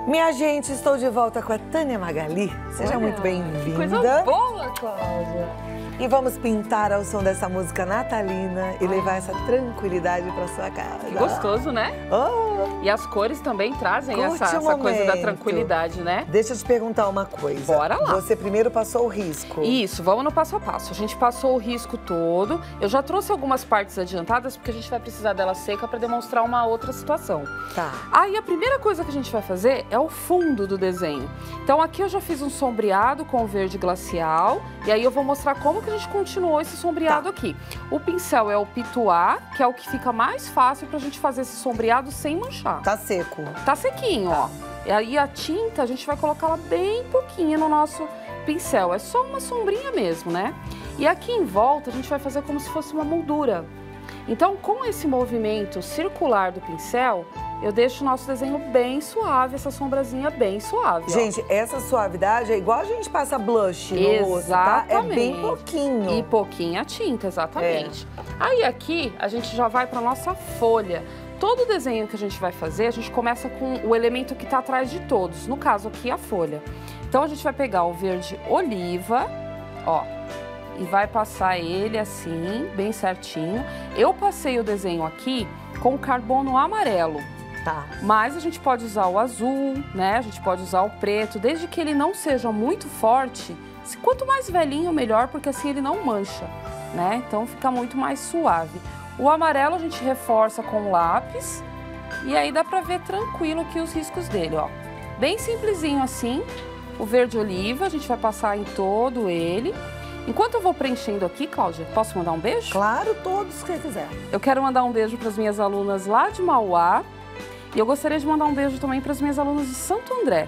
Minha gente, estou de volta com a Tânia Magali. Seja muito bem-vinda. Coisa boa, Cláudia. E vamos pintar ao som dessa música natalina e levar essa tranquilidade para sua casa. Que gostoso, né? Oh. E as cores também trazem essa coisa da tranquilidade, né? Deixa eu te perguntar uma coisa. Bora lá. Você primeiro passou o risco. Isso, vamos no passo a passo. A gente passou o risco todo. Eu já trouxe algumas partes adiantadas, porque a gente vai precisar dela seca para demonstrar uma outra situação. Tá. Aí a primeira coisa que a gente vai fazer é o fundo do desenho. Então aqui eu já fiz um sombreado com verde glacial. E aí eu vou mostrar como que a gente continuou esse sombreado aqui. O pincel é o Pituá, que é o que fica mais fácil pra gente fazer esse sombreado sem manchar. Tá seco. Tá sequinho, ó. E aí a tinta, a gente vai colocá-la bem pouquinho no nosso pincel. É só uma sombrinha mesmo, né? E aqui em volta a gente vai fazer como se fosse uma moldura. Então, com esse movimento circular do pincel, eu deixo o nosso desenho bem suave, essa sombrazinha bem suave. Gente, essa suavidade é igual a gente passa blush no rosto, tá? É bem pouquinho. E pouquinha tinta, exatamente. Aí aqui, a gente já vai para nossa folha. Todo desenho que a gente vai fazer, a gente começa com o elemento que tá atrás de todos. No caso aqui, a folha. Então, a gente vai pegar o verde oliva, ó. E vai passar ele assim, bem certinho. Eu passei o desenho aqui com carbono amarelo. Tá. Mas a gente pode usar o azul, né? A gente pode usar o preto, desde que ele não seja muito forte. Quanto mais velhinho, melhor, porque assim ele não mancha, né? Então fica muito mais suave. O amarelo a gente reforça com lápis e aí dá pra ver tranquilo aqui os riscos dele, ó. Bem simplesinho assim. O verde oliva, a gente vai passar em todo ele. Enquanto eu vou preenchendo aqui, Cláudia, posso mandar um beijo? Claro, todos que quiser. Eu quero mandar um beijo para as minhas alunas lá de Mauá. E eu gostaria de mandar um beijo também para as minhas alunas de Santo André.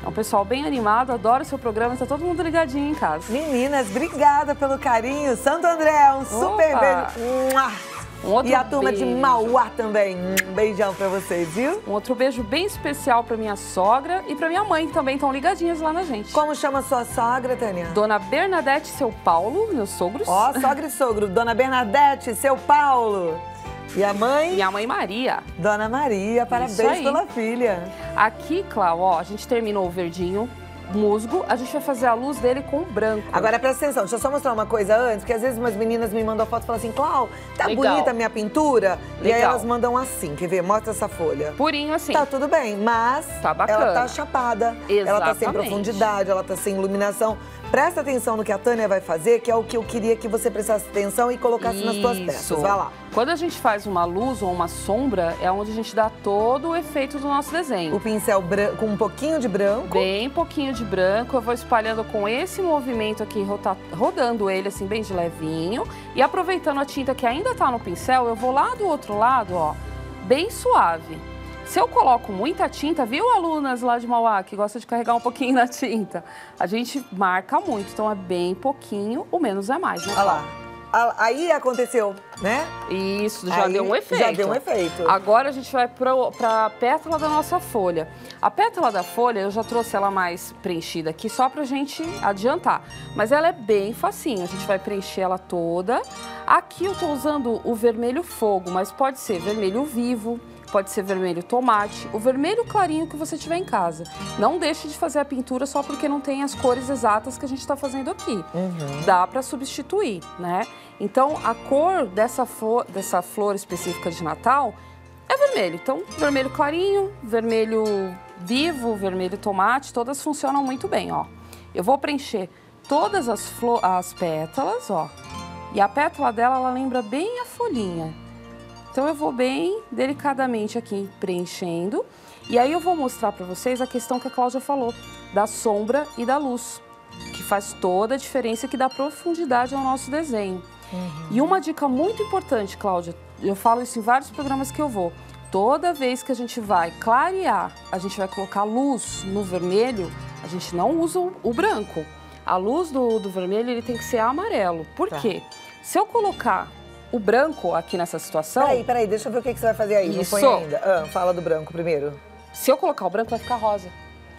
É um pessoal bem animado, adora o seu programa, está todo mundo ligadinho em casa. Meninas, obrigada pelo carinho. Santo André, um super beijo. E a turma de Mauá também. Um beijão pra vocês, viu? Um outro beijo bem especial pra minha sogra e pra minha mãe, que também estão ligadinhas lá na gente. Como chama sua sogra, Tânia? Dona Bernadette, seu Paulo, meus sogros. Ó, sogra e sogro. Dona Bernadette, seu Paulo. E a mãe? Minha mãe Maria. Dona Maria, parabéns pela filha. Aqui, Cláudia, ó, a gente terminou o verdinho. Musgo, a gente vai fazer a luz dele com branco. Agora presta atenção, deixa eu só mostrar uma coisa antes, porque às vezes umas meninas me mandam foto e falam assim, Clau, tá bonita a minha pintura? E aí elas mandam assim, quer ver? Mostra essa folha. Purinho assim. Tá tudo bem, mas tá bacana. Ela tá chapada, ela tá sem profundidade, ela tá sem iluminação. Presta atenção no que a Tânia vai fazer, que é o que eu queria que você prestasse atenção e colocasse nas suas peças. Vai lá. Quando a gente faz uma luz ou uma sombra, é onde a gente dá todo o efeito do nosso desenho. O pincel branco, com um pouquinho de branco. Bem pouquinho de branco. Eu vou espalhando com esse movimento aqui, rodando ele assim bem de levinho. E aproveitando a tinta que ainda tá no pincel, eu vou lá do outro lado, ó, bem suave. Se eu coloco muita tinta, viu, alunas lá de Mauá, que gostam de carregar um pouquinho na tinta? A gente marca muito, então é bem pouquinho, o menos é mais, né? Olha lá. Aí aconteceu, né? Isso, já deu um efeito. Já deu um efeito. Agora a gente vai pra pétala da nossa folha. A pétala da folha, eu já trouxe ela mais preenchida aqui, só pra gente adiantar. Mas ela é bem facinho, a gente vai preencher ela toda. Aqui eu tô usando o vermelho fogo, mas pode ser vermelho vivo, pode ser vermelho tomate, o vermelho clarinho que você tiver em casa. Não deixe de fazer a pintura só porque não tem as cores exatas que a gente está fazendo aqui. Dá para substituir, né? Então, a cor dessa flor específica de Natal é vermelho. Então, vermelho clarinho, vermelho vivo, vermelho tomate, todas funcionam muito bem, ó. Eu vou preencher todas as pétalas, ó. E a pétala dela, ela lembra bem a folhinha. Então eu vou bem delicadamente aqui preenchendo. E aí eu vou mostrar para vocês a questão que a Cláudia falou, da sombra e da luz, que faz toda a diferença e que dá profundidade ao nosso desenho. E uma dica muito importante, Cláudia, eu falo isso em vários programas que eu vou. Toda vez que a gente vai clarear, a gente vai colocar luz no vermelho, a gente não usa o branco. A luz do vermelho, ele tem que ser amarelo. Por quê? Se eu colocar o branco aqui nessa situação... Peraí, deixa eu ver o que você vai fazer aí. Isso. Não põe ainda. Fala do branco primeiro. Se eu colocar o branco, vai ficar rosa.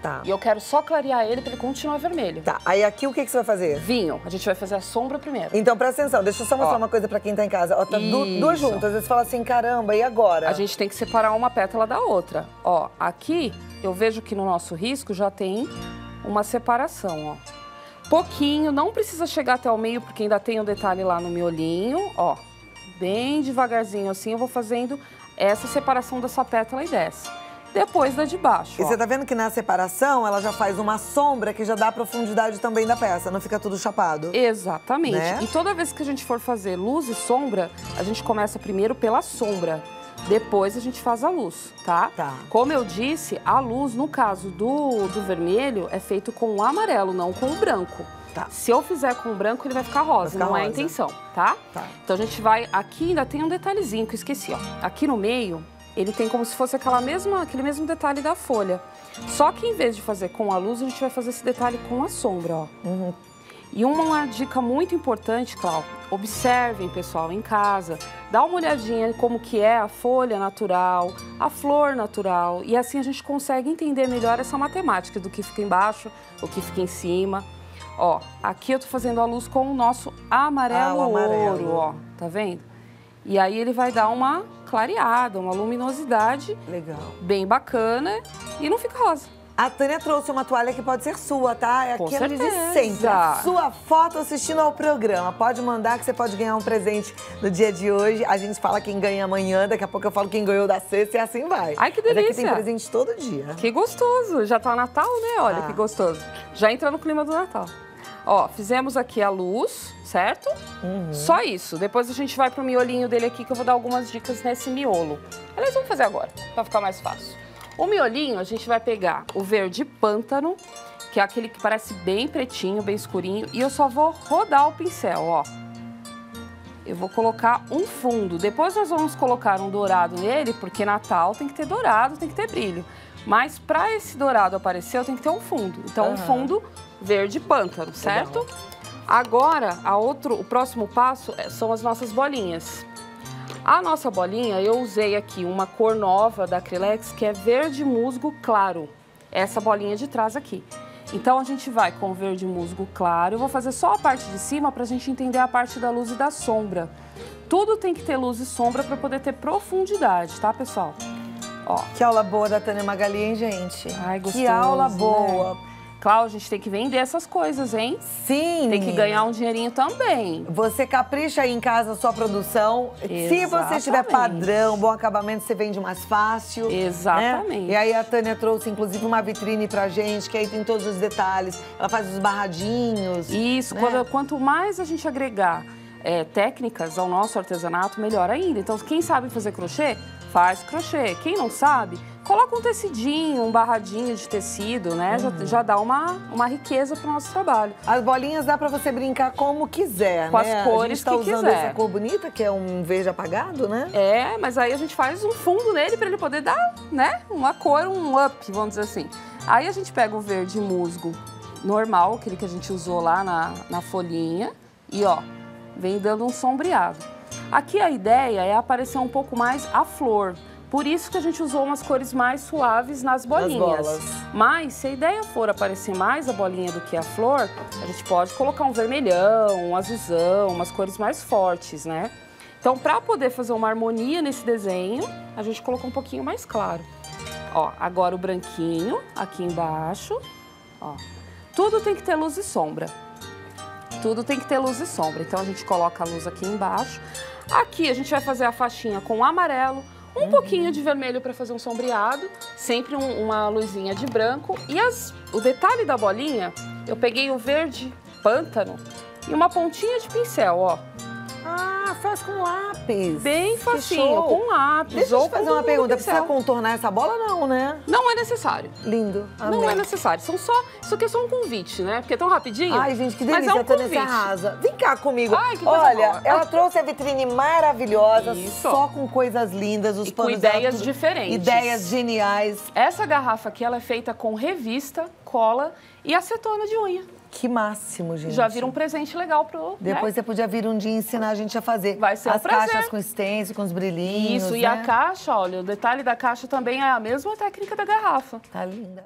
Tá. E eu quero só clarear ele para ele continuar vermelho. Tá. Aí aqui o que você vai fazer? Vinho. A gente vai fazer a sombra primeiro. Então, presta atenção. Deixa eu só mostrar uma coisa para quem tá em casa. Ó, tá duas juntas. Às vezes fala assim, caramba, e agora? A gente tem que separar uma pétala da outra. Ó, aqui eu vejo que no nosso risco já tem uma separação, ó. Pouquinho, não precisa chegar até o meio, porque ainda tem um detalhe lá no miolinho, ó. Bem devagarzinho assim, eu vou fazendo essa separação dessa pétala e dessa. Depois da de baixo, E você tá vendo que na separação, ela já faz uma sombra que já dá profundidade também da peça, não fica tudo chapado. Exatamente. Né? E toda vez que a gente for fazer luz e sombra, a gente começa primeiro pela sombra. Depois a gente faz a luz, tá? Tá. Como eu disse, a luz, no caso do vermelho, é feito com o amarelo, não com o branco. Tá. Se eu fizer com o branco, ele vai ficar rosa, ficar não é a rosa. intenção, tá? Tá. Então a gente vai... Aqui ainda tem um detalhezinho que eu esqueci, ó. Aqui no meio, ele tem como se fosse aquele mesmo detalhe da folha. Só que em vez de fazer com a luz, a gente vai fazer esse detalhe com a sombra, ó. Uhum. E uma dica muito importante, Clau, observem, pessoal, em casa, dá uma olhadinha em como que é a folha natural, a flor natural, e assim a gente consegue entender melhor essa matemática do que fica embaixo, o que fica em cima. Ó, aqui eu tô fazendo a luz com o nosso amarelo ouro, ó, tá vendo? E aí ele vai dar uma clareada, uma luminosidade Legal. bem bacana e não fica rosa. A Tânia trouxe uma toalha que pode ser sua, tá? É Com aquela de certeza. sempre. A sua foto assistindo ao programa. Pode mandar que você pode ganhar um presente no dia de hoje. A gente fala quem ganha amanhã, daqui a pouco eu falo quem ganhou da sexta e assim vai. Ai, que delícia. Mas aqui tem presente todo dia. Que gostoso. Já tá Natal, né? Olha que gostoso. Já entra no clima do Natal. Ó, fizemos aqui a luz, certo? Só isso. Depois a gente vai pro miolinho dele aqui, que eu vou dar algumas dicas nesse miolo. Aliás, vamos fazer agora, pra ficar mais fácil. O miolinho, a gente vai pegar o verde pântano, que é aquele que parece bem pretinho, bem escurinho, e eu só vou rodar o pincel, ó. Eu vou colocar um fundo. Depois nós vamos colocar um dourado nele, porque Natal tem que ter dourado, tem que ter brilho. Mas para esse dourado aparecer, eu tenho que ter um fundo. Então, um fundo verde pântano, certo? Legal. Agora, o próximo passo são as nossas bolinhas. A nossa bolinha, eu usei aqui uma cor nova da Acrylex, que é verde musgo claro. Essa bolinha de trás aqui. Então, a gente vai com verde musgo claro. Eu vou fazer só a parte de cima para a gente entender a parte da luz e da sombra. Tudo tem que ter luz e sombra para poder ter profundidade, tá, pessoal? Ó. Que aula boa da Tânia Magali, hein, gente? Ai, gostoso, que aula boa. Né? Cláudia, a gente tem que vender essas coisas, hein? Sim, Tem que ganhar um dinheirinho também. Você capricha aí em casa a sua produção. Exatamente. Se você tiver padrão, bom acabamento, você vende mais fácil. Exatamente. Né? E aí a Tânia trouxe, inclusive, uma vitrine pra gente, que aí tem todos os detalhes. Ela faz os barradinhos. Isso, né? quanto mais a gente agregar técnicas ao nosso artesanato, melhor ainda. Então, quem sabe fazer crochê, faz crochê. Quem não sabe, coloca um tecidinho, um barradinho de tecido, né? Já dá uma riqueza pro nosso trabalho. As bolinhas dá pra você brincar como quiser, com né? as cores que quiser. A gente tá usando essa cor bonita, que é um verde apagado, né? É, mas aí a gente faz um fundo nele pra ele poder dar, né? Uma cor, um up, vamos dizer assim. Aí a gente pega o verde musgo normal, aquele que a gente usou lá na folhinha, e ó, vem dando um sombreado. Aqui a ideia é aparecer um pouco mais a flor. Por isso que a gente usou umas cores mais suaves nas bolinhas. Mas se a ideia for aparecer mais a bolinha do que a flor, a gente pode colocar um vermelhão, um azulzão, umas cores mais fortes, né? Então, para poder fazer uma harmonia nesse desenho, a gente colocou um pouquinho mais claro. Ó, agora o branquinho aqui embaixo, ó. Tudo tem que ter luz e sombra. Tudo tem que ter luz e sombra. Então, a gente coloca a luz aqui embaixo. Aqui a gente vai fazer a faixinha com amarelo, um pouquinho de vermelho para fazer um sombreado, sempre uma luzinha de branco. E o detalhe da bolinha, eu peguei o verde pântano e uma pontinha de pincel, ó. Ah, faz com lápis. Bem facinho, com lápis. Deixa eu te fazer uma pergunta, pincel. precisa contornar essa bola não, né? Não é necessário. Lindo, amei. Não é necessário, isso aqui é só um convite, né? Porque é tão rapidinho. Ai, gente, que mas delícia, é um a Tânia se convite. arrasa. Vem cá comigo. Ai, que coisa Olha, boa. ela trouxe a vitrine maravilhosa, Isso. só com coisas lindas, os E com panos dela, ideias tudo- diferentes. Ideias geniais. Essa garrafa aqui, ela é feita com revista, cola e acetona de unha. Que máximo, gente. Já vira um presente legal pro... Depois né? você podia vir um dia ensinar a gente a fazer. Vai ser um as prazer. caixas com stencil, com os brilhinhos, Isso, e né? a caixa, olha, o detalhe da caixa também é a mesma técnica da garrafa. Tá linda.